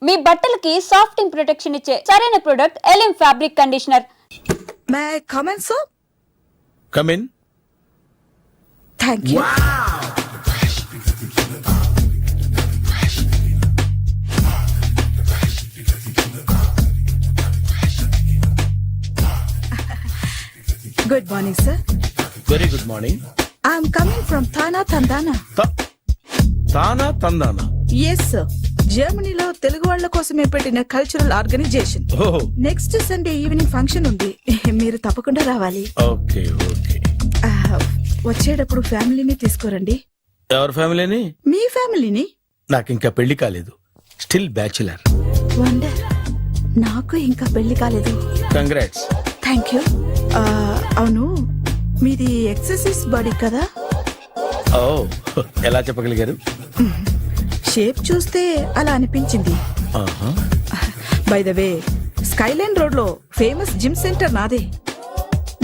మీ బట్టలకి సాఫ్టింగ్ ప్రొటెక్షన్ ఇచ్చే సరైన ప్రొడక్ట్ ఎలిమ్ fabric conditioner. May I come in sir? Come in. Thank you. Good morning sir. Very good morning. I'm coming from థానా తందానా. తానా తందానా? ఎస్ సార్, జర్మనీలో తెలుగు వాళ్ళ కోసమే పెట్టిన కల్చరల్ ఆర్గనైజేషన్. ఓహో, నెక్స్ట్ సండే ఈవినింగ్ ఫంక్షన్ ఉంది, మీరు తప్పకుండా రావాలి. Okay okay. వచ్చేటప్పుడు ఫ్యామిలీని తీసుకురండి. ఎవరి ఫ్యామిలీని? మీ ఫ్యామిలీని. నాకు ఇంకా పెళ్లి కాలేదు, స్టిల్ బ్యాచులర్. వండర్, నాకు ఇంకా పెళ్లి కాలేదు. కంగ్రాట్స్. Thank you. అవును, మీది ఎక్సర్సైజ్ బాడీ కదా? ఓ, ఎలా చెప్పగలిగారు? షేప్ చూస్తే అలా అనిపించింది. ఆహా. By the way, Skyline road లో ఫేమస్ జిమ్ సెంటర్ నాదే.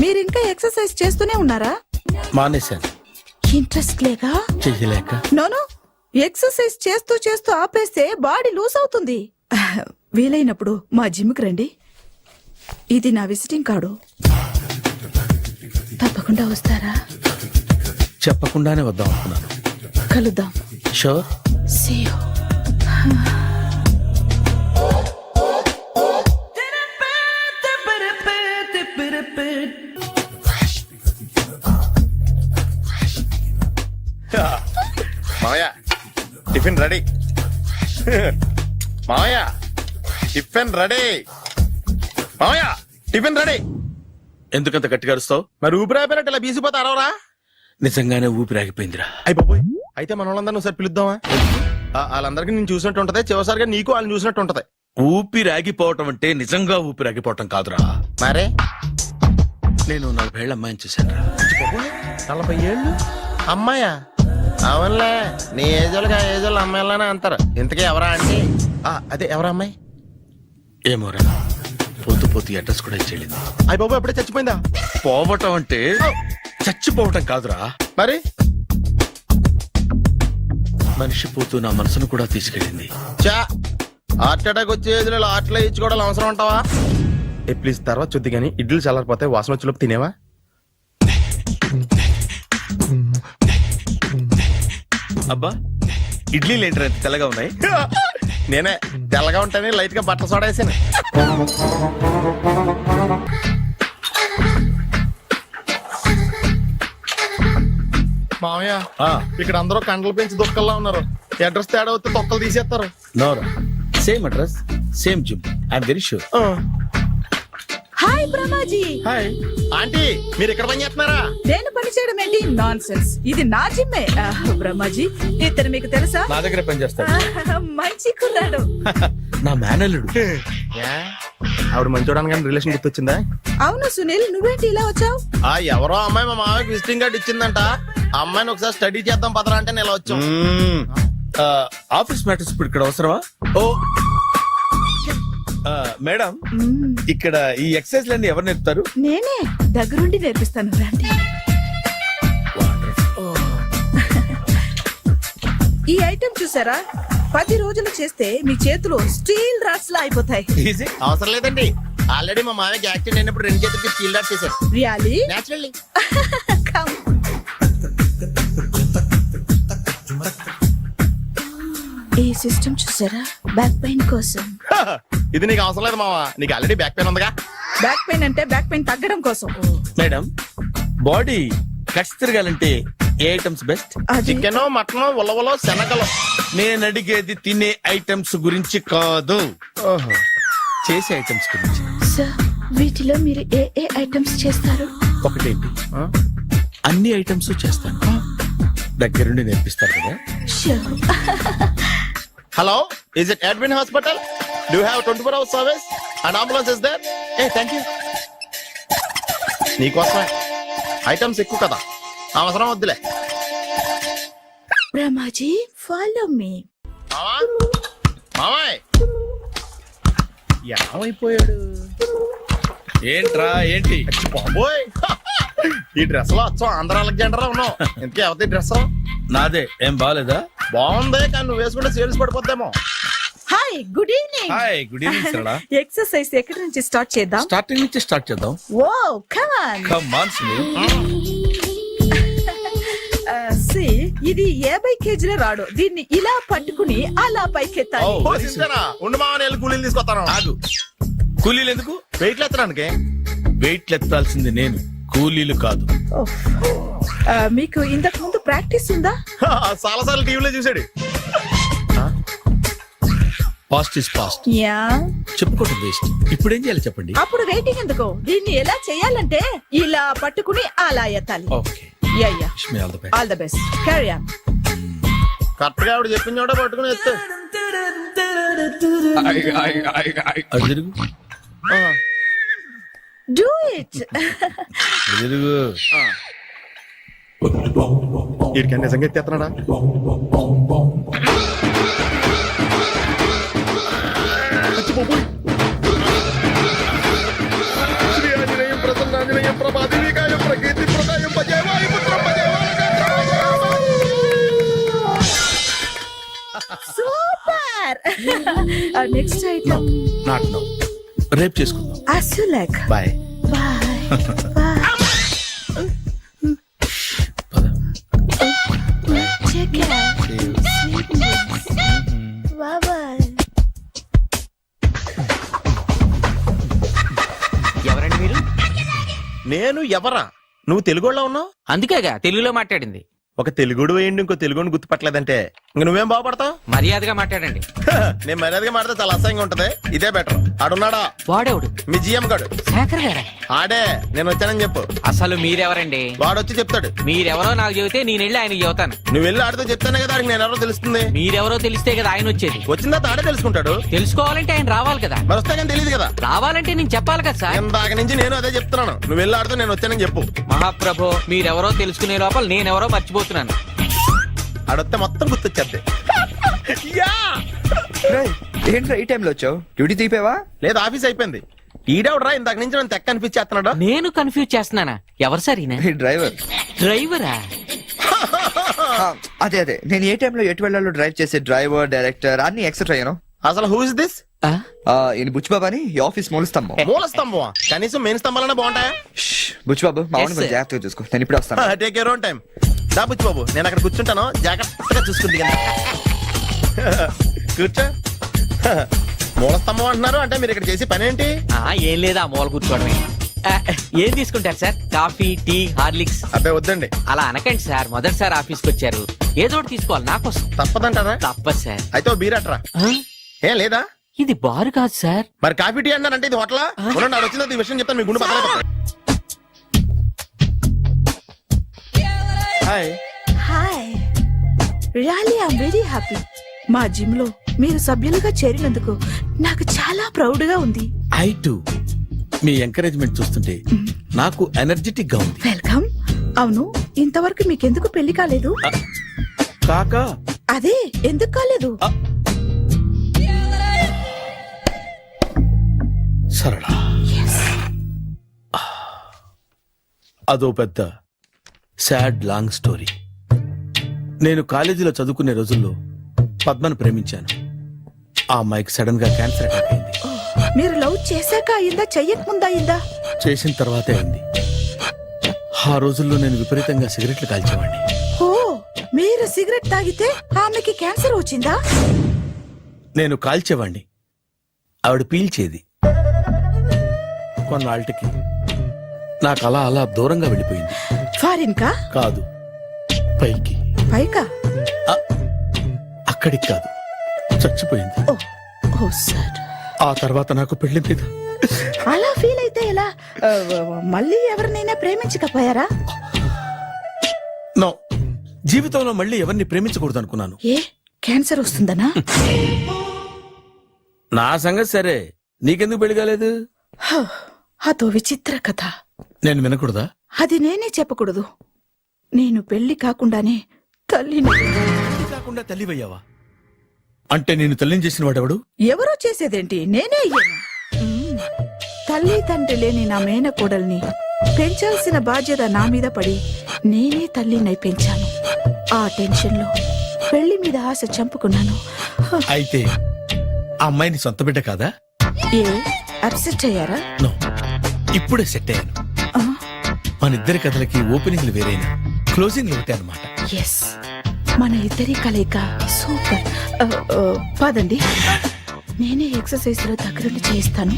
మీరు ఇంకా ఎక్సర్సైజ్ చేస్తూనే ఉన్నారా? మానేశాను, ఇంట్రెస్ట్ లేక? చెయ్యలేక. నోను, ఎక్సర్సైజ్ చేస్తూ చేస్తూ ఆపేస్తే బాడీ లూజ్ అవుతుంది. వీలైనప్పుడు మా జిమ్కి రండి. ఇది నా విజిటింగ్ కార్డు. తప్పకుండా వస్తారా? చెప్పకుండానే వద్దాం అనుకున్నాను. కలుద్దాం. షూర్. See you. మావయ్య టిఫిన్ రెడీ. మావయ్య టిఫిన్ రెడీ. మావయ్య టిఫిన్ రెడీ. ఎందుకంత గట్టిగా అరుస్తావు? మరి ఊపిరి అయిపోయినట్టు ఇలా బీసిపోతే అరవరా? నిజంగానే ఊపిరాగిపోయిందిరా. అయిపోయి అయితే మన వాళ్ళందరినీ ఒకసారి పిలుద్దామా? వాళ్ళందరికీ నేను చూసినట్టు ఉంటది, చివరిసారిగా నీకు వాళ్ళని చూసినట్టు ఉంటది. ఊపిరాగిపోవటం అంటే నిజంగా ఊపిరాగిపోవటం కాదురా. మరే నేను 40 ఏళ్ల అమ్మాయిని చూశాను. 40 ఏళ్ళు అమ్మాయా? అవునులే, నీ ఏజోళ్ళకి ఆ ఏజోళ్ళు అమ్మాయిలానే అంటారు. ఇంతకీ ఎవరా అంటే? అదే ఎవరా అమ్మాయి? ఏమోరా, పోతూ పోతూ అడ్రస్ కూడా ఇచ్చేళ్ళింది. అయ్య బాబు ఎప్పుడే చచ్చిపోయిందా? పోవటం అంటే చచ్చిపోవటం కాదురా, మరి మనిషి పోతూ నా మనసును కూడా తీసుకెళ్ళింది. చా, హార్ట్ అటాక్ వచ్చే ఏజ్లో హార్ట్లో ఇచ్చుకోవడం అవసరం ఉంటావా? ప్లీజ్ తర్వాత చూద్ది కానీ ఇడ్లీ చల్లారిపోతే వాసన వచ్చేలోపు తినేవా? అబ్బా, ఇడ్లీలు ఏంటి అంత తెల్లగా ఉన్నాయి? నేనే తెల్లగా ఉంటానే లైట్ గా బట్టలు సోడా వేసాను. మామయ్య, ఇక్కడ అందరూ కండలు పెంచి దుక్కల్లా ఉన్నారు. అడ్రస్ తేడా వస్తే తొక్కలు తీసేస్తారు. నోరా, same address, same gym. I'm very sure. Hi Brahmaji. Hi aunty, మీరు ఇక్కడ పని చేస్తున్నారా? నేను పని చేయడం ఏంటి? నాన్ సెన్స్, ఇది నా జిమ్మే. బ్రహ్మాజీ, ఇతను మీకు తెలుసా? నా దగ్గర పని చేస్తాడు. మంచి కుర్రాడు. నా మేనల్లుడు. ఆవిడ మంచోడానికి కానీ రిలేషన్ గుర్తొచ్చిందా? అవును సునీల్, నువ్వేంటి ఇలా వచ్చావు? ఎవరో అమ్మాయి మా మామయ్యకి విజిటింగ్ కార్డు ఇచ్చిందంట. ఆ అమ్మాయిని ఒకసారి స్టడీ చేద్దాం పదరా అంటే నేను ఇలా వచ్చాం. ఆఫీస్ మ్యాటర్స్ ఇప్పుడు ఇక్కడ అవసరమా? ఓ మేడం, ఇక్కడ ఈ ఎక్సర్సైజ్ లన్నీ ఎవరు నేర్పుతారు? నేనే దగ్గరుండి నేర్పిస్తాను, రండి. ఈ ఐటెం చూసారా? 10 రోజులు చేస్తే మీ చేతులు స్టీల్ రాట్స్ లా అయిపోతాయి. ఈజీ. అవసరం లేదండి, ఆల్రెడీ మా మామయ్యకి యాక్సిడెంట్ అయినప్పుడు 2 చేతులకి స్టీల్ డాట్ చేశారు. రియల్లీ? నేచురల్లీ. ఈ సిస్టమ్ చూసారా? బ్యాక్ పెయిన్ కోసం. ఇది నీకు అవసరం లేదు మావా, నీకు ఆల్రెడీ బ్యాక్ పెయిన్ ఉందిగా. బ్యాక్ పెయిన్ అంటే బ్యాక్ పెయిన్ తగ్గడం కోసం. మేడం, బాడీ కట్స్ తిరగాలంటే ఏ ఐటమ్స్ బెస్ట్? చికెన్, మటన్, ఉలవలో, శనగలు. నేను అడిగేది తినే ఐటమ్స్ గురించి కాదు, చేసే ఐటమ్స్ గురించి. సార్, వీటిలో మీరు ఏ ఏ ఐటమ్స్ చేస్తారు? ఒకటేంటి, అన్ని ఐటమ్స్ చేస్తాను. దగ్గరుండి నేర్పిస్తారు కదా. Hello, is it admin hospital? Do have 24 hours service and ambulance is there? Thank you. నీకోసమే ఐటమ్స్ ఎక్కువ కదా, అవసరం వద్దులే. Brahmaji, follow me. మామాయ్ ఏమైపోయాడు? ఏంట్రా ఏంటి? బాబోయ్, ఈ డ్రెస్ లో వచ్చాం ఆంధ్ర అలెగ్జాండర్ ఉన్నావు. ఇంతకీ ఎవరి డ్రెస్? నాదే. ఏం బాగాలేదా? బాగుంది, కానీ నువ్వు వేసుకుంటే సేల్స్ పడిపోద్దేమో. Hi hi good evening. Hi good evening Sarala. Exercise ఎక్కడి నుంచి స్టార్ట్ చేద్దాం? స్టార్టింగ్ నుంచి స్టార్ట్ చేద్దాం. Oh come on. Come on Sunil. సి ఇది 50 కేజీల రాడు. దీన్ని ఇలా పట్టుకుని అలా పైకెత్తాలి. Oh. ఓ, సింతేనా? ఉండు మామ, నేను కూలీలు తీసుకొస్తాను. ఆగు. కూలీలు ఎందుకు? వెయిట్లు ఎత్తడానికి. వెయిట్ ఎత్తాల్సింది నేను, కూలీలు కాదు. ఓఫ్. మీకు ఇంతకు ముందు ప్రాక్టీస్ ఉందా? చాలా సార్లు టీవీలో చూసాడు. Past is past. యా. చెప్పుకోవటం వేస్ట్. ఇప్పుడు ఏం చేయాలి చెప్పండి. అప్పుడు వెయిటింగ్ ఎందుకు? దీన్ని ఎలా చేయాలంటే ఇలా పట్టుకుని అలా ఎత్తాలి. Okay. Yeah yeah. Wish me all the best. All the best. Carry on. Correct గా ఆవిడ చెప్పిన చోట పట్టుకుని ఎత్తు. అటు తిరుగు. Do it. అటు తిరుగు. వీడికి నిజంగా ఎత్తేస్తున్నాడా? అచ్చి బాబోయ్. శ్రీ ఆంజనేయం ప్రసన్నాంజనేయం ప్రభాదేవికాయం ప్రకీర్తి ప్రదాయం భజేవాయి పుత్రం super. Next item. Not no. రేపు చేసుకుందాం. as you like. Bye. Bye. Bye. Take care. Bye bye. ఎవరండి మీరు? నేను ఎవరా? నువ్వు తెలుగులో ఉన్నావు. అందుకేగా తెలుగులో మాట్లాడింది. ఒక తెలుగుడు వేయండి, ఇంకో తెలుగుని గుర్తుపట్టలేదంటే ఇంక నువ్వేం బాగుపడతావు? మర్యాదగా మాట్లాడండి. నేను మర్యాదగా మాట్లాడితే చాలా అసహ్యంగా ఉంటది. ఇదే బెటర్. ఆడున్నాడా? వాడేవుడు? మీ జిఎం గాడు. శేఖర్ గారా? ఆడే. నేను వచ్చానని చెప్పు. అసలు మీరెవరండి? వాడొచ్చి చెప్తాడు. మీరెవరో నాకు చెబితే నేను వెళ్ళి ఆయనకి చెబుతాను. నువ్వు వెళ్ళి ఆడితో చెప్తానే కదా ఆడికి నేను ఎవరో తెలుస్తుంది. మీరెవరో తెలిస్తే కదా ఆయన వచ్చేది. వచ్చిందా తాడే తెలుసుకుంటాడు. తెలుసుకోవాలంటే ఆయన రావాలి కదా. మరి వస్తే కానీ తెలియదు కదా. రావాలంటే నేను చెప్పాలి కదా సార్. ఇందాక నుంచి నేను అదే చెప్తున్నాను. నువ్వు వెళ్ళి ఆడితో నేను వచ్చానని చెప్పు. మహాప్రభు, మీరెవరో తెలుసుకునే లోపల నేనెవరో మర్చిపోతున్నాను. ఆడొస్తే మొత్తం గుర్తొచ్చేద్ది. ఏంట్రా ఈ టైంలో వచ్చావు? డ్యూటీ తీపేవా? లేదు, ఆఫీస్ అయిపోయింది. ఈడెవడరా ఇందాక నుంచి నన్ను తెక్క అనిపించేస్తున్నాడు. నేను కన్ఫ్యూజ్ చేస్తున్నానా? ఎవరు సార్ ఈయన? డ్రైవర్. డ్రైవరా? అదే నేను ఏ టైంలో ఎటు వెళ్ళాలో డ్రైవ్ చేసే డ్రైవర్, డైరెక్టర్ అన్ని ఎక్సెట్రా అయ్యాను. అసలు హూ ఇస్ దిస్? ఆ? ఈయన బుచ్చిబాబు అని ఈ ఆఫీస్ మూలస్తంభం. మూల స్తంభం. కనీసం మెయిన్ స్తంభాలనే బాగుంటాయా? బుచ్చిబాబు మా Yes, వాడిని కొంచెం sir. జాగ్రత్తగా చూసుకో. నేను ఇప్పుడే వస్తాను. Take your own time. దా బుచ్చి బాబు, నేను అక్కడ కూర్చుంటాను. జాగ్రత్తగా చూసుకుంది కదా. కూర్చో. మూల స్తంభం అంటున్నారు అంటే మీరు ఇక్కడ చేసే పని ఏంటి? ఏం లేదా, మూల కూర్చోవడమే. ఏం తీసుకుంటారు సార్? Coffee, tea, Horlicks? అబ్బాయి వద్దండి. అలా అనకండి సార్, మొదటిసారి ఆఫీస్కి వచ్చారు. ఏదో ఒకటి తీసుకోవాలి నా కోసం. తప్పదంటారా? తప్పదు సార్. అయితే ఓ బీర్ అట్రా. ఆ? ఏం లేదా? ఇది బారు కాదు సార్. మరి కాఫీ టీ అన్నారంటే ఇది హోటలా? ఉండండి, ఆడ వచ్చింది ఈ విషయం చెప్తాను. మీ గుండె పక్కన. Hi. Hi. Really I'm very happy. మా జిమ్ లో మీరు సభ్యులుగా చేరినందుకు నాకు చాలా ప్రౌడ్ గా ఉంది. I to. మీ ఎంకరేజ్మెంట్ చూస్తుంటే నాకు ఎనర్జెటిక్ గా ఉంది. వెల్కమ్. అవును, ఇంతవరకు మీకెందుకు పెళ్లి కాలేదు? కాకా అదే ఎందుకు కాలేదు? సరళ, అదో పెద్ద సాడ్ లాంగ్ స్టోరీ. నేను కాలేజీలో చదువుకునే రోజుల్లో పద్మను ప్రేమించాను. ఆ అమ్మాయికి సడన్ గా క్యాన్సర్ అటాక్ అయింది. మీరు లవ్ చేశాక అయిందా, చెయ్యక ముందా అయిందా? చేసిన తర్వాతే అయింది. ఆ రోజుల్లో నేను విపరీతంగా సిగరెట్లు కాల్చేవాడిని. ఓ, మీరు సిగరెట్ తాగితే ఆమెకి క్యాన్సర్ వచ్చిందా? నేను కాల్చేవాణ్ణి, ఆవిడ పీల్చేది. కొన్నాళ్ళకి నాకు అలా అలా దూరంగా వెళ్ళిపోయింది. ఫారిన్ కా? కాదు, పైకి. పైకా? అక్కడికి కాదు, చచ్చిపోయింది. ఓ, ఓ సార్. ఆ తర్వాత నాకు పెళ్లి మీద అలా ఫీల్ అయితే ఎలా? మళ్ళీ ఎవరినైనా ప్రేమించకపోయారా? నో, జీవితంలో మళ్ళీ ఎవరిని ప్రేమించకూడదు అనుకున్నాను. ఏ, క్యాన్సర్ వస్తుందనా? నా సంగతి సరే, నీకెందుకు పెళ్లి కాలేదు? హ, అదో విచిత్ర కథ. నేను వినకూడదా? అది నేనే చెప్పకూడదు. నేను పెళ్లి కాకుండానే తల్లిని. పెళ్లి కాకుండా తల్లివయ్యావా? అంటే నేను తల్లిని చేసిన వాడెవడు? ఎవరో చేసేదేంటి, నేనే అయ్యాను. తల్లి తండ్రి లేని నా మేనకోడల్ని పెంచాల్సిన బాధ్యత నా మీద పడి నేనే తల్లినై పెంచాను. ఆ టెన్షన్ లో పెళ్లి మీద ఆశ చంపుకున్నాను. అయితే ఆ అమ్మాయిని సొంత బిడ్డ కాదా? ఏ అప్సెట్ అయ్యారా? నో, ఇప్పుడే సెట్ అయ్యాను. ఆ, మన ఇద్దరి కథలకి ఓపెనింగ్లు వేరైనా క్లోజింగ్లు ఒకటే అనమాట. ఎస్, మన ఇద్దరి కలయిక సూపర్. పదండి, నేనే ఎక్సర్సైజ్ లో దగ్గరుండి చేయిస్తాను.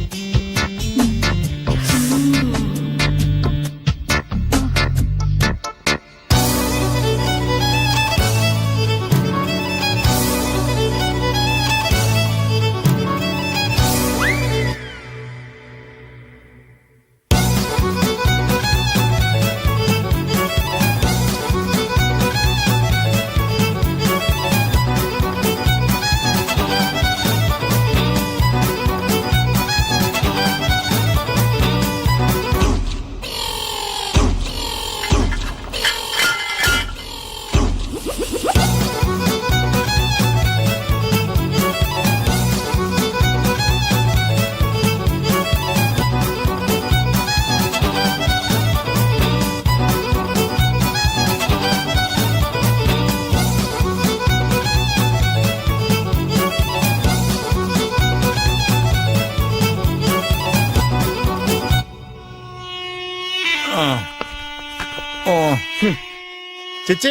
చిచ్చి,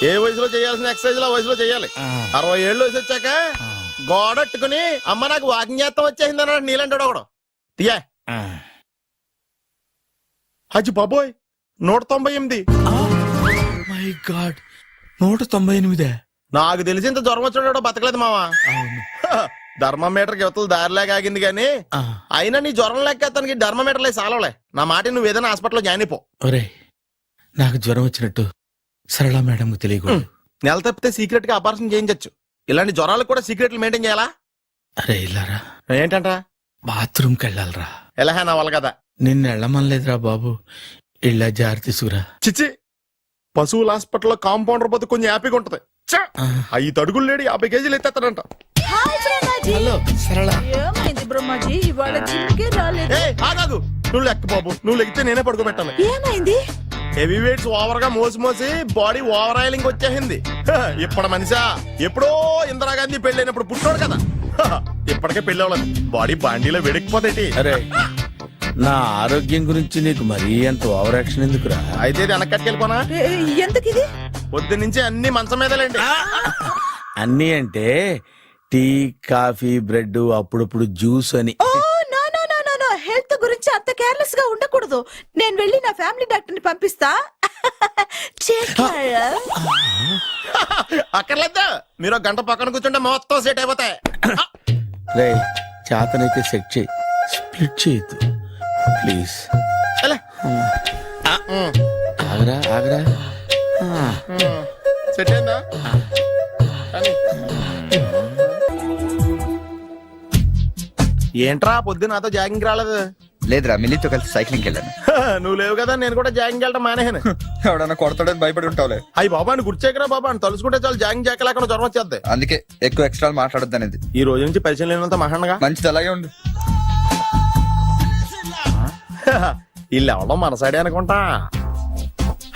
ఏ వయసులో చేయాల్సిన ఎక్సర్సైజ్ ఆ వయసులో చేయాలి. 60 ఏళ్ళు వయసు వచ్చాక గోడట్టుకుని అమ్మ నాకు వాకింగ్ చేస్తాం వచ్చేసింది అన్నాడు నీలంటాడు ఒకడు. తీయా అచ్చి బాబోయ్, 198. My God, 198. నాకు తెలిసి ఇంత జ్వరం వచ్చాడు బతకలేదు మావా. ధర్మమీటర్ యువతలు దారిలాగా ఆగింది గానీ అయినా నీ జ్వరం లెక్క అతనికి ధర్మమీటర్లే సాలవలే. నా మాట నువ్వు ఏదైనా హాస్పిటల్లో జాయిన్ అయిపో. ఒరే, నాకు జ్వరం వచ్చినట్టు సరళ మేడం తెలియకూడదు. నెల తప్పితే సీక్రెట్ గా ఆపరేషన్ చేయించచ్చు. ఇలాంటి జ్వరాలకు కూడా సీక్రెట్లు మెయింటైన్ చేయాలా? అరే ఇల్లారా, ఏంటంట? బాత్రూమ్కి వెళ్ళాలరా. ఎలా నా వాళ్ళ కదా. నిన్ను వెళ్ళమనలేదురా బాబు, ఇళ్ళ జారి తీసుకురా. చిచ్చి, పశువుల హాస్పిటల్లో కాంపౌండర్ పోతే కొంచెం హ్యాపీగా ఉంటది. 5 అడుగులు లేడి 50 కేజీలు ఎత్తేస్తాడంట. హలో సరళ. ఏమైంది బ్రహ్మాజీ, ఇవాళ జిమ్కే రాలేదు? ఏ ఆగాదు, నువ్వు లెక్క బాబు, నువ్వు లెక్కితే నేనే పడుకోబెట్టాలి. ఏమైంది? హెవీ వెయిట్స్ ఓవర్ గా మోసి మోసి బాడీ ఓవర్ ఆయిలింగ్ వచ్చేసింది. ఇప్పుడు మనిషా ఎప్పుడో ఇందిరాగాంధీ పెళ్ళైనప్పుడు పుట్టాడు కదా, ఇప్పటికే పెళ్ళి అవ్వలేదు. బాడీ బాండీలో వెడికిపోతేటి. అరే, నా ఆరోగ్యం గురించి నీకు మరీ అంత ఓవర్ యాక్షన్ ఎందుకురా? అయితే ఇది వెనకట్టుకెళ్ళిపోనా? ఎందుకు ఇది? పొద్దు నుంచి అన్ని మంచం మీదలేండి. అన్నీ అంటే టీ, కాఫీ, బ్రెడ్, అప్పుడప్పుడు జ్యూస్ అని. Oh no no no no no, health గురించి అంత కేర్లెస్ గా ఉండకూడదు. నేను వెళ్ళి నా ఫ్యామిలీ డాక్టర్ ని పంపిస్తా. చేస్తారా? అక్కర్లేదు, మీరు ఒక గంట పక్కన కూర్చుంటే మొత్తం సెట్ అయిపోతాయి. రే, చేతనైతే సెట్ చేయి, స్ప్లిట్ చేయొద్దు ప్లీజ్. ఎలా? ఆగరా ఆగరా. సెట్ అయిందా? కానీ. ఏంట్రా పొద్దు నాతో జాగింగ్ రాలేదు? లేదురా, మిల్లీతో కలిసి సైక్లింగ్ వెళ్ళాను. నువ్వు లేవు కదా, నేను కూడా జాగింగ్ వెళ్ళడం మానేహాను. ఎవడన్నా కొడతాడని భయపడి ఉంటావులే. అయ్యి బాబా అని గుర్చేకరా బాబా అని తలుసుకుంటే చాలు జాగింగ్ చేయలేకుండా జ్వరం వచ్చేద్ది. అందుకే ఎక్కువ ఎక్స్ట్రా మాట్లాడొద్దు అనేది. ఈ రోజు నుంచి పరిచయం లేనంత మహానగా మంచిది, అలాగే ఉండు. వీళ్ళు ఎవడో మన సైడే అనుకుంటా.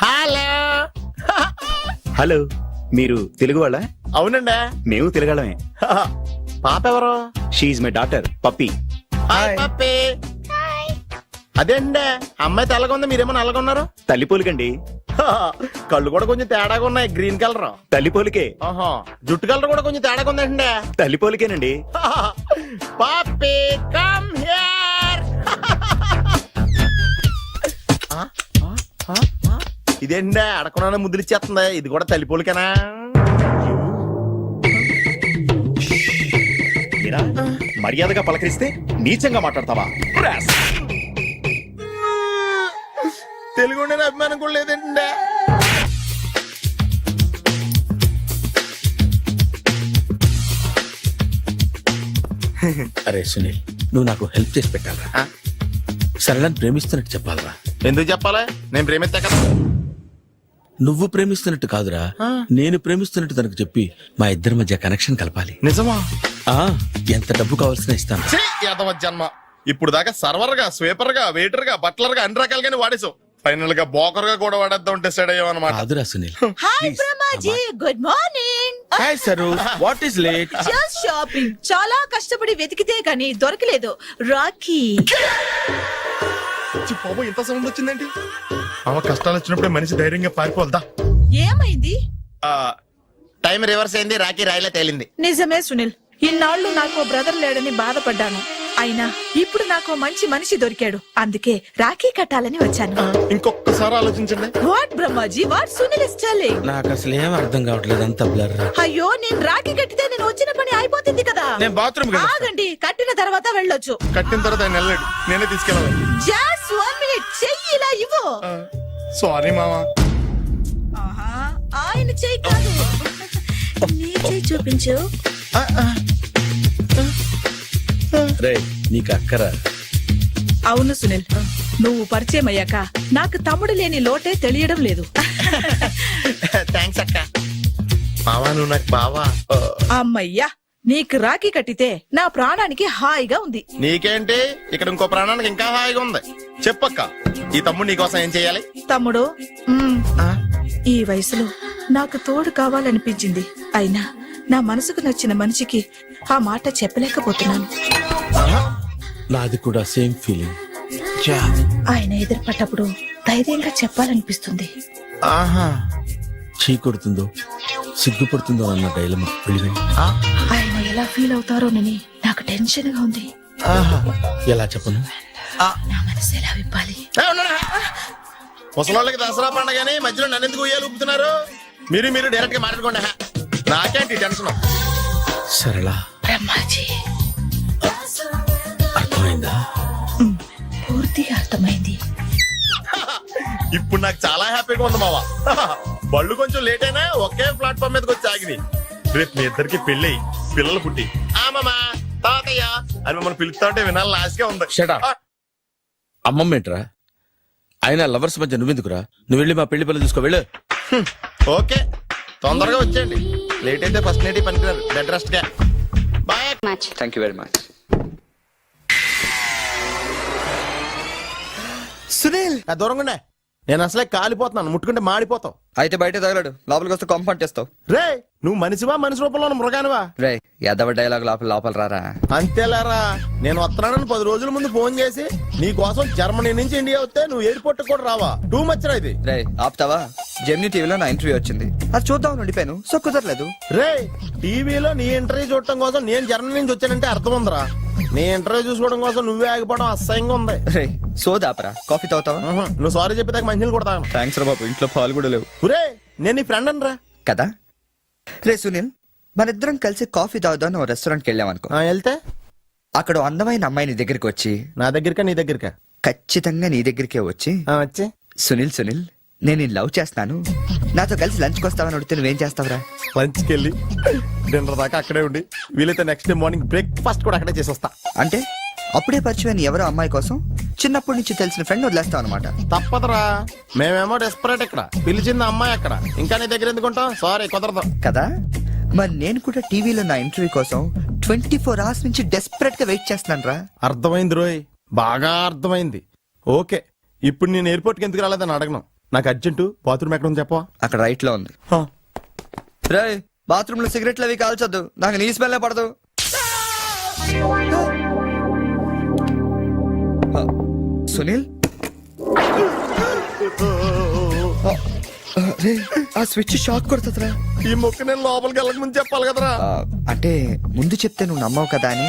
హలో. హలో, మీరు తెలుగు వాళ్ళ? అవునండి, మేము తెలుగాళ్ళమే. పాప ఎవరు? She's my daughter Pappi. Hi Pappi. అదేండి, అమ్మాయి తెల్లగా ఉంది, మీరేమో నల్లగా ఉన్నారు. తల్లి పోలికండి. కళ్ళు కూడా కొంచెం తేడాగా ఉన్నాయి, గ్రీన్ కలర్. తల్లి పోలికే. ఆహా, జుట్టు కలర్ కూడా కొంచెం తేడాగా ఉందండి. తల్లి పోలికేనండి. పప్పి కమ్ హియర్. ఇదేండి అడగకుండా ముద్దులిచ్చేస్తుంది, ఇది కూడా తల్లి పోలికేనా? మీరా మర్యాదగా పలకరిస్తే నీచంగా మాట్లాడతావా? తెలుగు ఉండే అభిమానం కూడా లేదండి. అరే సునీల్, నువ్వు నాకు హెల్ప్ చేసి పెట్టాలరా. సరళని ప్రేమిస్తున్నట్టు చెప్పాలరా. ఎందుకు చెప్పాలి? నేను ప్రేమిస్తా కదా. నువ్వు ప్రేమిస్తున్నట్టు కాదురా, నేను ప్రేమిస్తున్నట్టు తనకు చెప్పి మా ఇద్దరి మధ్య కనెక్షన్ కలపాలి. నిజమా? ఆ, ఎంత డబ్బు కావాల్సిన ఇస్తాను. యాదవ జన్మ. ఇప్పుడు దాకా సర్వర్ గా, స్వీపర్ గా, వెయిటర్ గా, బట్లర్ గా అన్ని రకాలుగానే వాడేసావు. ఫైనల్ గా బోకర్ గా కూడా వాడేద్దాం డిసైడ్ అయ్యాం అనమాట. కాదురా Sunil. Hi Brahmaji, good morning. Hi sir what is late? Just shopping. చాలా కష్టపడి వెతికితే గాని దొరకలేదు. రాఖీ. బాబు ఇంత సౌండ్ వచ్చిందండి. అవ కష్టాలు వచ్చినప్పుడే మనిషి ధైర్యంగా పారిపోల్దా. ఏమైంది? టైం రివర్స్ అయింది, రాఖీ రాయిలా తేలింది. నిజమే సునీల్, ఇన్నాళ్ళు నాకు బ్రదర్ లేడని బాధపడ్డాను. అయినా ఇప్పుడు నాకు మంచి మనిషి దొరికాడు. అందుకే రాఖీ కట్టాలని వచ్చాను. ఇంకొకసారి ఆలోచించండి. What Brahmaji, what Sunil is telling? నాకు అసలు ఏం అర్థం కావట్లేదు, అంత బ్లర్. అయ్యో, నేను రాఖీ కట్టితే నేను వచ్చిన పని అయిపోతుంది కదా. నేను బాత్రూమ్ ఆగండి, కట్టిన తర్వాత వెళ్ళొచ్చు. కట్టిన తర్వాత ఆయన వెళ్ళాడు, నేనే తీసుకెళ్ళాలి. జస్ట్ 1 minute, చెయ్యి ఇలా ఇవ్వు. సారీ మామా. ఆహా, ఆయన చెయ్యి కాదు, నీ చెయ్యి చూపించు. రే నీకు అక్కరా? అవును సునీల్, నువ్వు పరిచయం అయ్యాక నాకు తమ్ముడు లేని లోటే తెలియడం లేదు. థ్యాంక్స్ అక్క. మావా నువ్వు నాకు బావా. అమ్మయ్యా, నీకు రాఖీ కట్టితే నా ప్రాణానికి హాయిగా ఉంది. నీకేంటి, ఇక్కడ ఇంకో ప్రాణానికి ఇంకా హాయిగా ఉంది. చెప్పక్క, ఈ తమ్ముడు నీకోసం ఏం చేయాలి? తమ్ముడు, ఈ వయసులో నాకు తోడు కావాలనిపించింది. అయినా నా మనసుకు నచ్చిన మనిషికి ఆ మాట చెప్పలేకపోతున్నాను. నాది కూడా సేమ్ ఫీలింగ్. ఆయన ఎదురుపడ్డప్పుడు ధైర్యంగా చెప్పాలనిపిస్తుంది. ఆహా, చీ కొడుతుందో సిగ్గుపడుతుందో అన్న డైలమా. ఆయన ఎలా ఫీల్ అవుతారోనని నాకు టెన్షన్ గా ఉంది. ఎలా చెప్పను? నా మనసు ఎలా విప్పాలి? ముసలోళ్ళకి దసరా పండగని మధ్యలో నన్ను ఎందుకు ఉయ్యాలు ఊపుతున్నారు? మీరు డైరెక్ట్ గా మాట్లాడుకోండి. నాకేంటి టెన్షన్? సరళా, బ్రహ్మాజీ, అర్థమైందా? పూర్తిగా అర్థమైంది. ఇప్పుడు నాకు చాలా హ్యాపీగా ఉంది మావా. బళ్ళు కొంచెం లేట్ అయినా ఒకే ప్లాట్ఫామ్ మీదకి వచ్చి ఆగింది. రేపు మీ ఇద్దరికి పెళ్ళి పిల్లలు పుట్టి మామా తాతయ్య అని మమ్మల్ని పిలుస్తా ఉంటే వినాలని ఆశగా ఉంది. Shut up. అమ్మమ్మ ఏంట్రా? అయినా లవర్స్ మధ్య నువ్వెందుకురా? నువ్వు వెళ్ళి మా పెళ్లి పిల్లలు చూసుకో, వెళ్ళు. ఓకే, తొందరగా వచ్చేయండి. లేట్ అయితే ఫస్ట్ నైట్ పనికిరారు. బెడ్ రెస్ట్ గా. Bye. Thank you very much. Sunil, దూరంగా ఉండే. నేను అసలే కాలిపోతున్నాను, ముట్టుకుంటే మాడిపోతావు. అయితే బయట తగలడు, లోపలికి వస్తే కొంప అంటేస్తావు. రే, నువ్వు మనిషివా మనిషి రూపంలో ఉన్న మృగానివా? రే, ఎదవ డైలాగ్ లోపల రారా. అంతేలేరా, నేను వస్తున్నానని 10 రోజుల ముందు ఫోన్ చేసి నీ కోసం జర్మనీ నుంచి ఇండియా వస్తే నువ్వు ఎయిర్పోర్ట్ కూడా రావా? టూ మచ్ రా ఇది. రే, ఆపుతావా? జెమినీ టీవీలో నా ఇంటర్వ్యూ వచ్చింది, అది చూద్దాం ఉండిపోయాను. సో కుదరలేదు. రే, టీవీలో నీ ఇంటర్వ్యూ చూడటం కోసం నేను జర్మనీ నుంచి వచ్చానంటే అర్థం ఉందిరా. నీ ఇంటర్వ్యూ చూసుకోవడం కోసం నువ్వే ఆగిపోవడం అసహ్యంగా ఉంది. రే, సోదాపరా, కాఫీ తాగుతావా? నువ్వు సారీ చెప్పేదాకా మంచినీళ్ళు కూడా తాగను. థ్యాంక్స్ రా బాబు, ఇంట్లో పాలు కూడా లేవు. రే, నేను నీ ఫ్రెండ్ అనరా. కదా. రే సునీల్, మనిద్దరం కలిసి కాఫీ తాగుదాం ఓ రెస్టారెంట్కి వెళ్ళామనుకో. వెళ్తే అక్కడ ఓ అందమైన అమ్మాయి నీ దగ్గరికి వచ్చి, నా దగ్గరకా నీ దగ్గరకా? ఖచ్చితంగా నీ దగ్గరికే వచ్చి, వచ్చి సునీల్ నేను లవ్ చేస్తున్నాను, నాతో కలిసి లంచ్కి వస్తావని అడిగితే నువ్వేం చేస్తావురా? లంచ్కి వెళ్ళి డిన్నర్ దాకా అక్కడే ఉండి వీలైతే నెక్స్ట్ డే మార్నింగ్ బ్రేక్ఫాస్ట్ కూడా అక్కడే చేసి వస్తా. అంటే అప్పుడే పరిచయం ఎవరో అమ్మాయి కోసం చిన్నప్పటి నుంచి తెలిసిన ఫ్రెండ్ వదిలేస్తావు అనమాట. తప్పదురా, మేమేమో డెస్పరేట్ ఇక్కడ, పిలిచింది అమ్మాయి అక్కడ, ఇంకా నీ దగ్గర ఎందుకుంటాం? సారీ, కుదరదు. కదా, మరి నేను కూడా టీవీలో నా ఇంటర్వ్యూ కోసం 24 hours నుంచి డెస్పరేట్ గా వెయిట్ చేస్తున్నాను రా. అర్థమైంది రోయ్, బాగా అర్థమైంది. ఓకే, ఇప్పుడు నేను ఎయిర్పోర్ట్కి ఎందుకు రాలేదని అడగను. నాకు అర్జెంటు బాత్రూమ్ ఎక్కడ ఉంది చెప్పవా? అక్కడ రైట్ లో ఉంది. రే, బాత్రూమ్ లో సిగరెట్లు అవి కాల్చొద్దు, నాకు నీ స్మెల్ పడదు. సునీల్, రే, ఆ స్విచ్ షాక్ కొడుతుందిరా. ఈ మొక్క నేను లోపలికి వెళ్ళక ముందు చెప్పాలి కదరా. అంటే ముందు చెప్తే నువ్వు నమ్మవు కదా అని.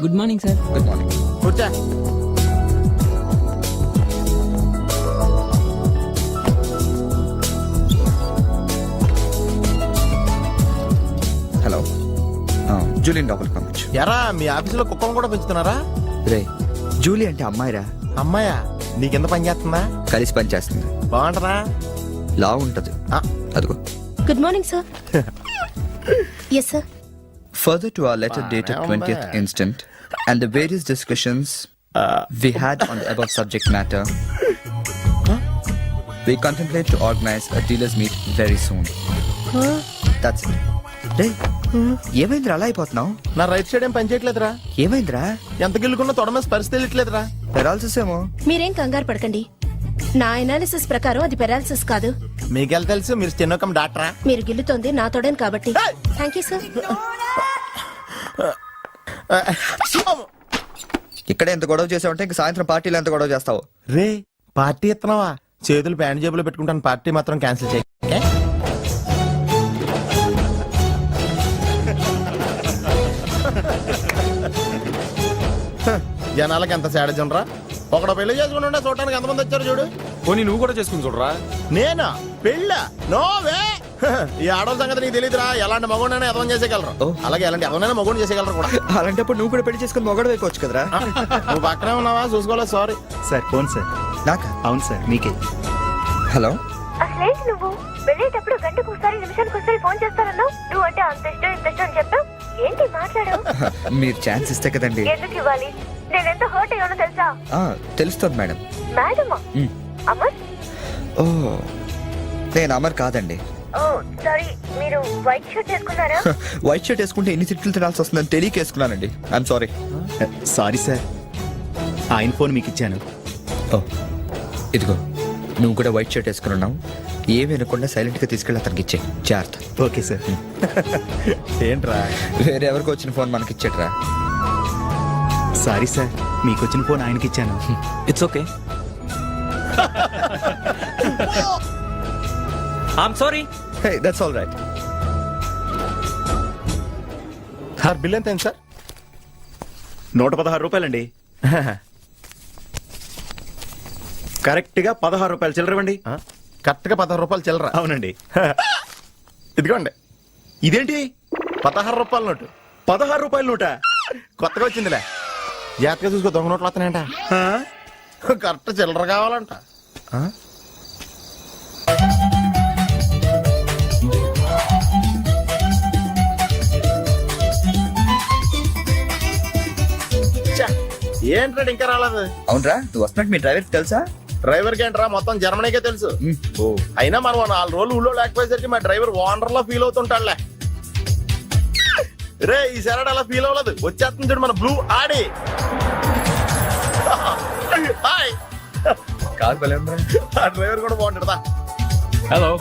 Good morning sir. Good morning. కూర్చో. హలో, జూలియన్ లోపలికి పంపించు. ఎరా, మీ ఆఫీసులో కుక్కను కూడా పెంచుతున్నారా? రే, జూలీ అంటే అమ్మాయిరా. అమ్మాయా? నీకెంత పని చేస్తుందా? కలిసి పని చేస్తుంది. బాగుంటరా? లా ఉంటది. అదిగో. Good morning, sir. Yes, sir. Further to our letter dated 20th instant and the various discussions we had on the above subject matter, we contemplate to organize a dealers meet very soon. That's it. రే, ఏమైందిరా అలా అయిపోతున్నావు? నా right side ఏం పని చేయట్లేదురా. ఏమైందిరా? ఎంత గిల్లుకున్నా తొడమే స్పర్శ తెలియట్లేదురా. Paralysis ఏమో. మీరేం కంగారు పడకండి. నా ఎనాలిసిస్ ప్రకారం అది పెరాలసిస్ కాదు, మీకెళ్ళి తెలుసు మీరు స్టెనోకం డాక్టరా? మీరు గిల్లుతోంది నా తోడని కాబట్టి థ్యాంక్ యూ సార్. ఇక్కడ ఎంత గొడవ చేసావంటే ఇంక సాయంత్రం పార్టీలో ఎంత గొడవ చేస్తావు? రే పార్టీ ఇస్తున్నావా? చేతులు ప్యాంట్ జేబులో పెట్టుకుంటాను, పార్టీ మాత్రం క్యాన్సిల్ చేయి. జనాలకి ఎంత సాడజం రా. ఒకడు పెళ్లి చేసుకుని ఉండే చూడటానికి ఎంతమంది వచ్చారు చూడు. పోనీ నువ్వు కూడా చేసుకుని చూడరా. నేనా పెళ్ళ? నోవే. ఈ ఆడవాళ్ళ సంగతి నీకు తెలియదురా. ఎలాంటి మగోడైనా ఎదవం చేసేయగలరు, అలాగే ఎలాంటి ఎదవనైనా మగోడు చేసేయగలరు కూడా. అలాంటప్పుడు నువ్వు కూడా పెళ్లి చేసుకుని మొగడు అయిపోవచ్చు కదరా. నువ్వు పక్కనే ఉన్నావా? చూసుకోలేదు. Sorry sir phone sir. నాకా? అవును సార్ మీకే. హలో, అసలేంటి నువ్వు వెళ్ళేటప్పుడు గంటకు ఒకసారి నిమిషానికి ఒకసారి ఫోన్ చేస్తానన్నావు. నువ్వు అంటే అంత ఇష్టం ఇంత ఇష్టం అని చెప్పావు. ఏంటి మాట్లాడు? మీరు ఛాన్స్ ఇస్తే కదండి. ఎందుకు ఇవ్వాలి? నేనెంత హర్ట్ అయ్యానో తెలుసా? తెలుస్తుంది మేడం. మేడమా? అమర్? ఓ, నేను అమర్ కాదండి. ఓ సారీ, మీరు వైట్ షర్ట్ వేసుకున్నారా? వైట్ షర్ట్ వేసుకుంటే ఎన్ని తిట్లు తినాల్సి వస్తుందని తెలియక వేసుకున్నానండి. I'm sorry. సారీ సార్, ఆయన ఫోన్ మీకు ఇచ్చాను. ఓ, ఇదిగో నువ్వు కూడా వైట్ షర్ట్ వేసుకున్నావు. ఏమి వినకుండా సైలెంట్ గా తీసుకెళ్ళి అతనికి ఇచ్చే జాగ్రత్త. Okay sir. ఏంట్రా? వేరే ఎవరికి వచ్చిన ఫోన్ మనకి ఇచ్చేట్రా. సారీ సార్, మీకు వచ్చిన ఫోన్ ఆయనకి ఇచ్చాను. It's okay. I'm sorry. Hey, that's all right. Sir bill ఎంత సార్? 116 రూపాయలండి. కరెక్ట్ గా 16 రూపాయలు చిల్లరవండి. కరెక్ట్ గా 16 రూపాయలు చిల్లరా? అవునండి. ఇదిగోండి. ఇదేంటి 16 రూపాయల నోటు. 16 రూపాయల నోట? కొత్తగా వచ్చిందిలే. జాగ్రత్తగా చూసుకో, దొంగ నోట్లు వస్తున్నాయంట. కరెక్ట్ చిల్లర కావాలంట. ఏంట్రా ఇంకా రాలేదు? అవునరా, నువ్వు వస్తున్నట్టు మీ డ్రైవర్ తెలుసా? డ్రైవర్ కి ఏంట్రా మొత్తం జర్మనీకే తెలుసు. అయినా మనం 4 రోజులు ఊళ్ళో లేకపోయేసరికి మా డ్రైవర్ ఓనర్ లో ఫీల్ అవుతుంటాడులే. రే ఈ సరడ్ అలా ఫీల్ అవ్వలేదు. వచ్చేస్తుంది చూడు మన బ్లూ ఆడి. హాయ్. కాదు భలే ఉందిరా. ఆ డ్రైవర్ కూడా బాగుంటాడుదా. హలో.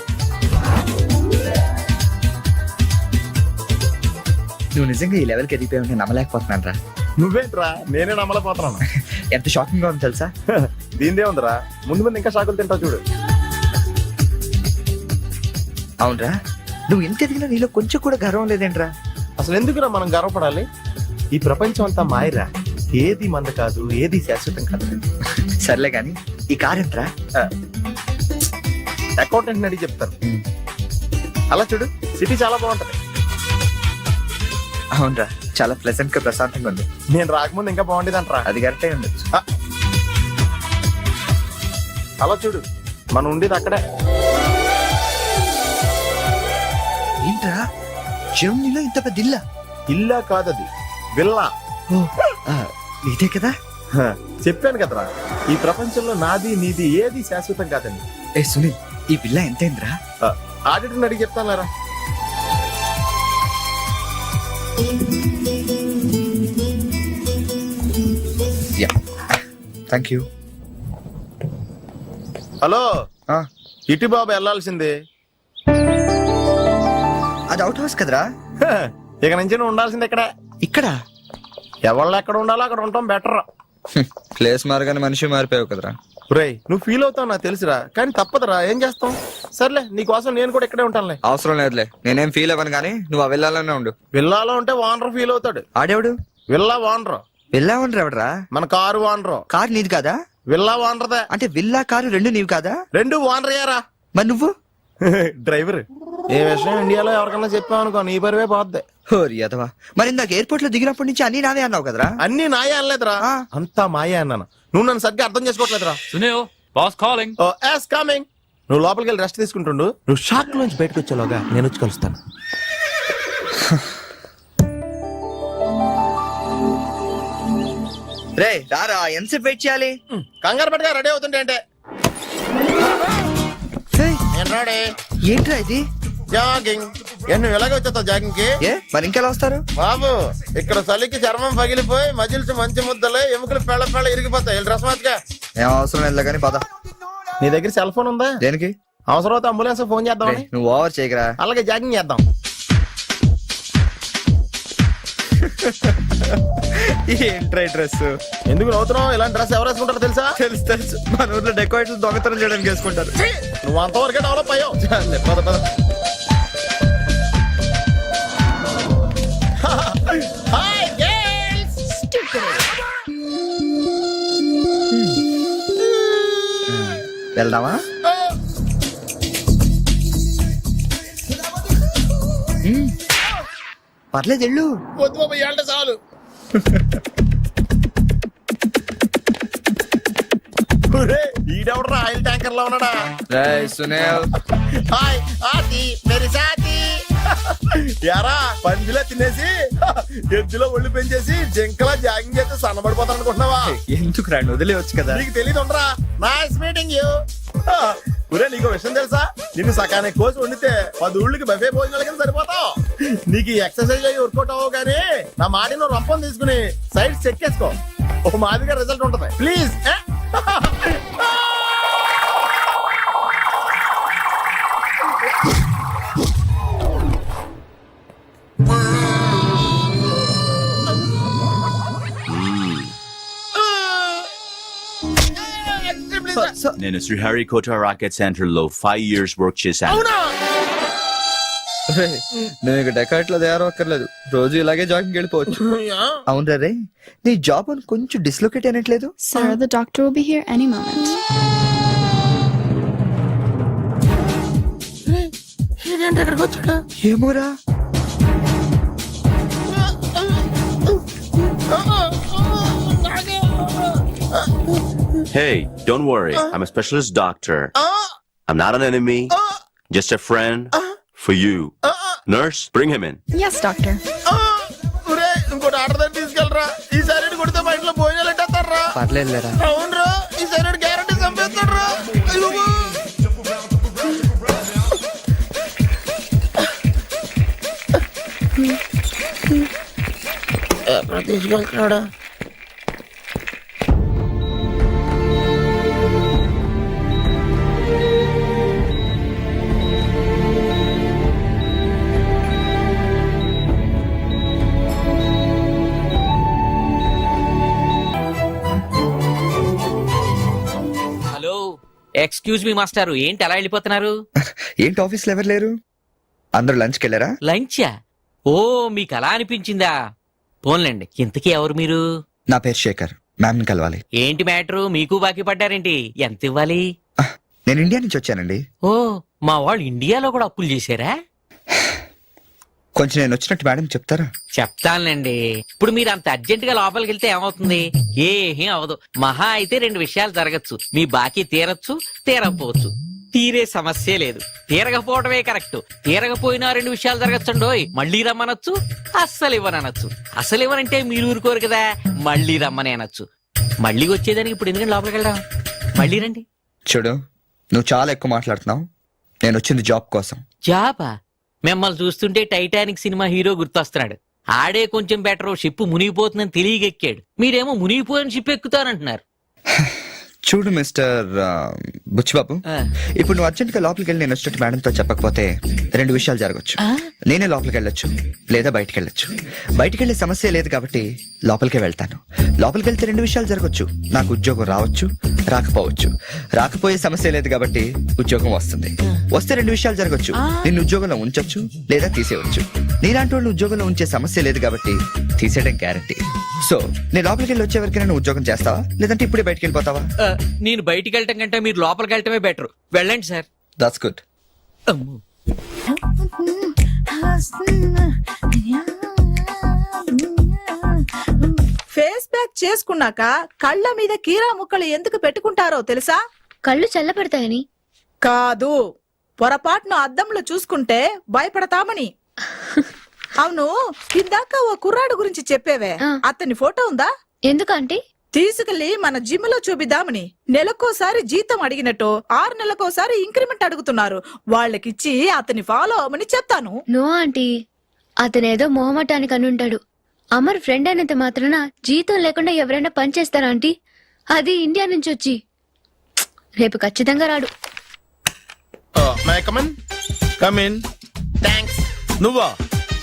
నువ్వు నిజంగా ఈ లెవెల్కి ఎదిగిపోయి నమ్మలేకపోతున్నాను రా. నువ్వేంట్రా? నేనే నమ్మలేకపోతున్నాను. ఎంత షాకింగ్ గా ఉంది తెలుసా? దీనిదే ఉందిరా, ముందు ముందు ఇంకా షాకులు తింటావు చూడు. అవునరా, నువ్వు ఎంత ఎదిగినా నీలో కొంచెం కూడా గర్వం లేదేంట్రా? అసలు ఎందుకురా మనం గర్వపడాలి? ఈ ప్రపంచం అంతా మాయరా. ఏది మంద కాదు, ఏది శాశ్వతం కాదు. సర్లే గాని ఈ కార్ ఎంతరా? అకౌంటెంట్ అడిగి చెప్తారు. అలా చూడు, సిటీ చాలా బాగుంటది. అవునరా, చాలా ప్లెజెంట్ గా ప్రశాంతంగా ఉంది. నేను రాకముందు ఇంకా బాగుండేదంటరా. అది కరెక్టే ఉండొచ్చు. అలా చూడు, మనం ఉండేది అక్కడే. ఏంట్రా, జర్మనీలో ఇంత పెద్ద ఇల్లా? ఇల్లా కాదది, విల్లా. ఇదే కదా? చెప్పాను కదరా, ఈ ప్రపంచంలో నాది నీది ఏది శాశ్వతం కాదండి. ఏ సునీల్, ఈ విల్లా ఎంతైందిరా? ఆడిటర్ అడిగి చెప్తాను లేరా. Thank you. హలో, ఇటు బాబు వెళ్ళాల్సింది. అది అవుట్ హౌస్ కదరా? ఇక నుంచి నువ్వు ఉండాల్సింది ఇక్కడే. ఇక్కడ ఎవళ్ళు ఎక్కడ ఉండాలో అక్కడ ఉండటం బెటర్. ప్లేస్ మారగానే మనిషి మారిపోయావు కదరా. రేయ్, నువ్వు ఫీల్ అవుతావు నాకు తెలుసురా, కానీ తప్పదురా, ఏం చేస్తాం. సర్లే, నీకోసం నేను కూడా ఇక్కడే ఉంటానులే. అవసరం లేదులే, నేనేం ఫీల్ అవ్వను కానీ నువ్వు ఆ విల్లాలోనే ఉండు. విల్లాలో ఉంటే ఓనర్ ఫీల్ అవుతాడు. ఆడేవాడు? Villa owner. విల్లా ఓనర్ ఎవడరా? మన కారు ఓనర్. కారు నీది కాదా? విల్లా ఓనర్దే. అంటే విల్లా కారు రెండు నీవి కాదా? రెండు ఓనర్ అయ్యారా. మరి నువ్వు డ్రైవర్. ఏ విషయం ఇండియాలో ఎవరికన్నా చెప్పావనుకో నీ పరివే పోద్ది. హోరి అదవా, మరి ఇందాక ఎయిర్పోర్ట్ లో దిగినప్పటి నుంచి అన్ని నావే అన్నావు కదరా? అన్ని నాయే అనలేదురా, అంతా మాయే అన్నాను. నువ్వు నన్ను సరిగ్గా అర్థం చేసుకోవట్లేదురా. Sunil, boss calling. కమింగ్. నువ్వు లోపలికి వెళ్ళి రెస్ట్ తీసుకుంటుండు. నువ్వు షాక్ నుంచి బయటకు వచ్చేలోగా నేను వచ్చి కలుస్తాను. రే రారా, ఎంతసేపు వెయిట్ చేయాలి? కంగారు పట్టుగా రెడీ అవుతుంటే అంటే నేను రెడీ. ఏంట్రా ఇది? జాగింగ్. నువ్వు ఎలాగ వచ్చేస్తావు జాగింగ్ కి? ఏ మరి ఇంకెలా వస్తారు బాబు? ఇక్కడ చలికి చర్మం పగిలిపోయి మజిల్స్ మంచి ముద్దలే, ఎముకలు పెళ్ళ పెళ్ళ ఇరిగిపోతాయి. డ్రెస్ మార్చుగా. ఏం అవసరం లేదు కానీ పద. నీ దగ్గర సెల్ ఫోన్ ఉందా? దేనికి? అవసరం అయితే అంబులెన్స్ ఫోన్ చేద్దామని. నువ్వు ఓవర్ చేయకరా. అలాగే జాగింగ్ చేద్దాం. ఏంట్రై డ్రెస్? ఎందుకు నవ్వుతున్నావు? ఇలాంటి డ్రెస్ ఎవరు వేసుకుంటారో తెలుసా? తెలుసు తెలుసు, మన ఊర్లో డెకోరేట్లు దొంగతనం చేయడానికి వేసుకుంటారు. నువ్వు అంతవరకే డెవలప్ అయ్యావు. చాలే, పద పద. Hi girls. వెళ్దామా? పర్లేదు వెళ్ళు. వద్దు బాబు, ఇవాళ చాలు. ఈడెవడరా ఆయిల్ ట్యాంకర్ లో ఉన్నాడా? రేయ్ సునీల్. హాయ్ ఆతి మేరీ సాతి. యారా పందిలా తినేసి ఎద్దులో ఒళ్ళు పెంచేసి జింకలా జాగింగ్ చేస్తే సన్నబడిపోతాను అనుకుంటున్నావా? ఎందుకు రాండి, వదిలేవచ్చు కదా. నీకు తెలియదు ఉండరా. Nice meeting you. ఒరే నీకు విషయం తెలుసా? నిన్ను సకానికి కోసి వండితే 10 ఊళ్ళకి బఫే భోజనాలు కింద సరిపోతావు. నీకు ఈ ఎక్సర్సైజ్ అయ్యి వర్కౌట్ అవ్వవు కానీ నా మాట నువ్వు రంపం తీసుకుని సైడ్ చెక్ చేసుకో. ఒక మాదిరిగా రిజల్ట్ ఉంటుంది. ప్లీజ్. నేను శ్రీహరికోట రాకెట్ సెంటర్ లో 5 years వర్క్ చేశాను. నువ్వు ఇక డెకాట్ లో తయారక్కర్లేదు, రోజు ఇలాగే జాగింగ్ వెళ్ళిపోవచ్చు. అవును రే, నీ జాబ్ అని కొంచెం dislocate అయినట్లేదు? Sir, the doctor will be here any moment. ఏమోరా. Hey, don't worry. I'm a specialist doctor. I'm not an enemy. Just a friend for you. Nurse, bring him in. Yes, doctor. ఇంకోటి order దగ్గర తీసుకెళ్ళరా. ఈసారి కొడితే మా ఇంట్లో భోజనాలు ఎట్టేస్తారా? పర్లేదులేరా. అవునరా, ఈసారి గ్యారంటీ చంపేస్తాడరా. తీసుకెళ్తున్నాడా? హలో, ఎక్స్క్యూజ్ మీ మాస్టారు, ఏంటి అలా వెళ్ళిపోతున్నారు? ఏంటి ఆఫీస్ లో ఎవరు లేరు? అందరూ లంచ్కి వెళ్ళారా? లంచా? ఓ, మీకు అలా అనిపించిందా? పోన్లేండి, ఇంతకీ ఎవరు మీరు? నా పేరు శేఖర్, మ్యామ్ ని కలవాలి. ఏంటి మ్యాటరు? మీకు బాకీ పడ్డారేంటి? ఎంత ఇవ్వాలి? నేను ఇండియా నుంచి వచ్చానండి. ఓ, మా వాళ్ళు ఇండియాలో కూడా అప్పులు చేశారా? కొంచెం నేను వచ్చినట్టు మేడం చెప్తారా? చెప్తానులేండి. ఇప్పుడు మీరు అంత అర్జెంట్ గా లోపలికి వెళ్తే ఏమవుతుంది? ఏమీ అవదు. మహా అయితే 2 విషయాలు జరగచ్చు. మీ బాకీ తీరచ్చు, తీరకపోవచ్చు. తీరే సమస్య లేదు, తీరకపోవడమే కరెక్ట్. తీరకపోయినా 2 విషయాలు జరగచ్చండోయ్. మళ్ళీ రమ్మనొచ్చు, అస్సలు ఇవ్వనొచ్చు. అసలు ఇవ్వనంటే మీరు ఊరుకోరు కదా, మళ్ళీ రమ్మని అనొచ్చు. మళ్ళీ వచ్చేదానికి ఇప్పుడు ఎందుకంటే లోపలికి వెళ్దాం. మళ్ళీ రండి. చూడు, నువ్వు చాలా ఎక్కువ మాట్లాడుతున్నావు. నేను వచ్చింది జాబ్ కోసం. జాబా? మిమ్మల్ని చూస్తుంటే టైటానిక్ సినిమా హీరో గుర్తొస్తున్నాడు. ఆడే కొంచెం బెటర్, షిప్ మునిగిపోతుందని తెలియగెక్కాడు. మీరేమో మునిగిపోయిన షిప్ ఎక్కుతానంటున్నారు. చూడు మిస్టర్ బుచ్చిబాబు, ఇప్పుడు నువ్వు అర్జెంట్ గా లోపలికి వెళ్ళి నేను వచ్చినట్టు మేడంతో చెప్పకపోతే 2 విషయాలు జరగచ్చు. నేనే లోపలికి వెళ్ళొచ్చు, లేదా బయటికి వెళ్ళొచ్చు. బయటికి వెళ్ళే సమస్య లేదు కాబట్టి లోపలికే వెళ్తాను. లోపలికి వెళ్తే 2 విషయాలు జరగచ్చు. నాకు ఉద్యోగం రావచ్చు, రాకపోవచ్చు. రాకపోయే సమస్య లేదు కాబట్టి ఉద్యోగం వస్తుంది. వస్తే 2 విషయాలు జరగచ్చు. నిన్ను ఉద్యోగంలో ఉంచొచ్చు, లేదా తీసేయవచ్చు. నీలాంటి వాళ్ళు ఉద్యోగంలో ఉంచే సమస్య లేదు కాబట్టి తీసేయడం గ్యారంటీ. సో నేను లోపలికి వెళ్ళి వచ్చే వరకైనా ఉద్యోగం చేస్తావా, లేదంటే ఇప్పుడే బయటికి వెళ్ళిపోతావా? నేను బయటికి వెళ్ళటం కంటే మీరు లోపలికి వెళ్ళటమే బెటర్. వెళ్ళండి sir. That's good. Face pack చేసుకున్నాక కళ్ళ మీద కీరా ముక్కలు ఎందుకు పెట్టుకుంటారో తెలుసా? కళ్ళు చల్లబడతాయని. కాదు, పొరపాటును అద్దంలో చూసుకుంటే భయపడతామని. అవును, ఇందాక ఓ కుర్రాడు గురించి చెప్పేవే, అతని ఫోటో ఉందా? ఎందుకంటే తీసుకెళ్లి మన జిమ్ లో చూపిద్దామని. నెలకోసారి జీతం అడిగినట్టు 6 నెలకోసారి ఇంక్రిమెంట్ అడుగుతున్నారు. వాళ్ళకిచ్చి అతని ఫాలో అవ్వమని చెప్తాను. నో ఆంటీ, అతనేదో మొహమాటానికి అనుంటాడు. అమర్ ఫ్రెండ్ అయినంత మాత్రాన జీతం లేకుండా ఎవరైనా పనిచేస్తారా ఆంటీ? అది ఇండియా నుంచి వచ్చి. రేపు ఖచ్చితంగా రాడు. May come in? Come in. Thanks. నువ్వా?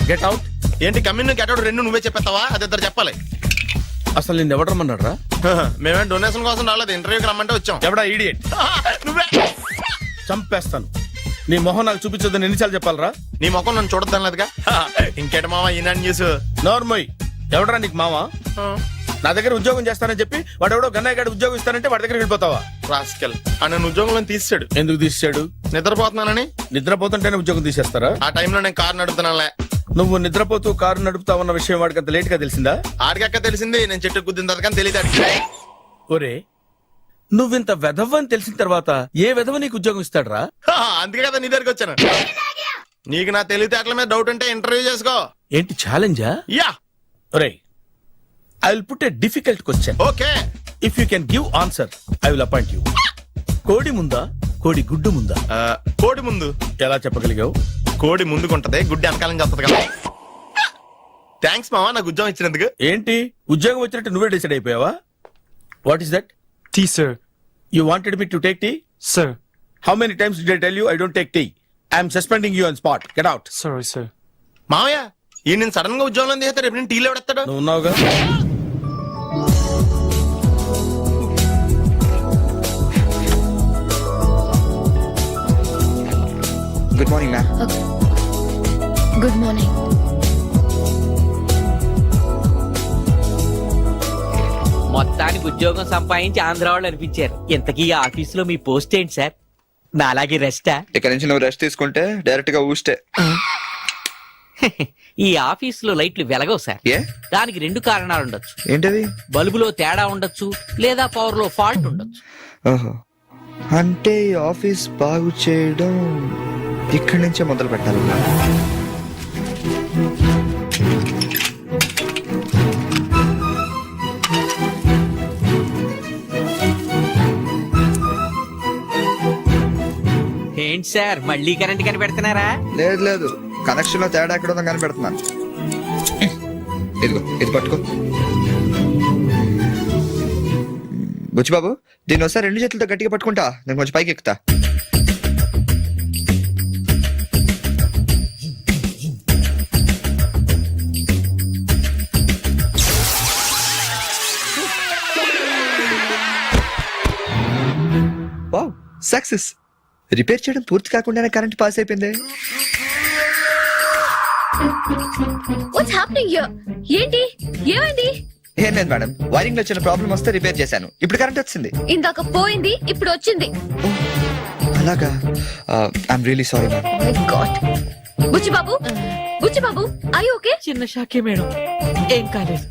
Get out. ఏంటి కమిన్ గెటౌట్ రెండు నువ్వే చెప్పేస్తావా? అది ఇద్దరు చెప్పాలి. అసలు నిన్ను ఎవడు రమ్మన్నాడు రా? మేమే డొనేషన్ కోసం రాలేదు, ఇంటర్వ్యూకి రమ్మంటే వచ్చాం. ఎవడా ఈడియట్? నువ్వే. చంపేస్తాను. నీ మొహం నాకు చూపించొద్దని ఎన్నిసార్లు చెప్పాలరా? నీ ముఖం నన్ను చూడద్దాం లేదుగా. ఇంకేట మామ ఈనాడు న్యూస్. నోర్మోయ్. ఎవడరా నీకు మావా? నా దగ్గర ఉద్యోగం చేస్తానని చెప్పి వాడెవడో గన్నయ్య గారి ఉద్యోగం ఇస్తానంటే వాడి దగ్గర వెళ్ళిపోతావా? రాస్కెల్. ఆ నన్ను ఉద్యోగంలో తీసాడు. ఎందుకు తీసాడు? నిద్రపోతున్నానని. నిద్రపోతుంటేనే ఉద్యోగం తీసేస్తారా? ఆ టైంలో నేను కారు నడుపుతున్నానులే. నువ్వు నిద్రపోతూ కారు నడుపుతావన్న విషయం వాడికి అంత లేట్ గా తెలిసిందా? ఆడికక్క తెలిసింది, నేను చెట్టు గుద్దిన తర్వాత కానీ తెలియదు. ఒరే, నువ్వింత వెధవ్ అని తెలిసిన తర్వాత ఏ వెధవ నీకు ఉద్యోగం ఇస్తాడరా? అందుకే కదా నీ దగ్గరికి వచ్చాను. నీకు నా తెలివితేటల మీద డౌట్ ఉంటే ఇంటర్వ్యూ చేసుకో. ఏంటి ఛాలెంజా? యా. ఒరే, I will put a difficult question. Okay. If you can give answer I will appoint you. కోడి ముందా, కోడి గుడ్డు ముందా? కోడి ముందు. ఎలా చెప్పగలిగావు? కోడి ముందుకుంటది, గుడ్డి వెనకాలం చేస్తుంది కదా. థ్యాంక్స్ మావా నాకు ఉద్యోగం ఇచ్చినందుకు. ఏంటి ఉద్యోగం వచ్చినట్టు నువ్వే డిసైడ్ అయిపోయావా? What is that? Tea, sir. You wanted me to take tea? Sir. How many times did I tell you I don't take tea? I am suspending you on spot. Get out. Sorry, sir. మావయ్య ఈ నేను sudden గా ఉద్యోగంలో తీస్తే రేపు నేను టీలో ఎవడెత్తాడు? నువ్వు ఉన్నావుగా. Good morning ma'am. Good morning. మొత్తానికి ఉద్యోగం సంపాదించి ఆంధ్ర వాళ్ళు అనిపించారు. ఇంతకీ ఈ ఆఫీసులో మీ పోస్ట్ ఏంటి సార్? నాలాగే రెస్టా? ఇక్కడ నుంచి నువ్వు రెస్ట్ తీసుకుంటే డైరెక్ట్ గా ఊస్తే. ఈ ఆఫీసులో లైట్లు వెలగవు సార్. ఏ? దానికి రెండు కారణాలు ఉండొచ్చు. ఏంటవి? బల్బులో తేడా ఉండొచ్చు, లేదా పవర్ లో ఫాల్ట్ ఉండొచ్చు. ఓహో, అంటే ఈ ఆఫీస్ బాగు చేయడం ఇక్కడి నుంచే మొదలు పెట్టాలి. ఏంటి సార్ మళ్ళీ కరెంట్ కనిపెడుతున్నారా? లేదు లేదు, కనెక్షన్ లో తేడా ఎక్కడ ఉందో కనిపెడుతున్నాను. ఇదిగో ఇది పట్టుకో. బుచ్చిబాబు, దీన్ని ఒకసారి రెండు చేతులతో గట్టిగా పట్టుకుంటా, నేను కొంచెం పైకి ఎక్కుతా. Wow, success. రిపేర్ చేయడం పూర్తి కాకుండానే కరెంట్ పాస్ అయిపోయింది. What's happening here? ఏంటి, ఏమైంది? ఏం లేదు మేడం, వైరింగ్ లో చిన్న ప్రాబ్లం వస్తే రిపేర్ చేశాను, ఇప్పుడు కరెంట్ వచ్చింది. ఇందాక పోయింది, ఇప్పుడు వచ్చింది. అలాగా? I'm really sorry madam. My god. Buchibabu, Buchibabu, I okay? చిన్న షాకే మేడం, ఏం కాలేదు.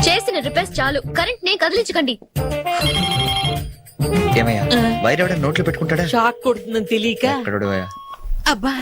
చేసిన రిపేర్స్ చాలు, కరెంట్ నే కదిలించకండి. ఏమయ్యా, వైర్ ఎవడ నోట్లో పెట్టుకుంటాడా? షాక్ కొడుతుందని తెలియక. ఎక్కడోడు అబ్బా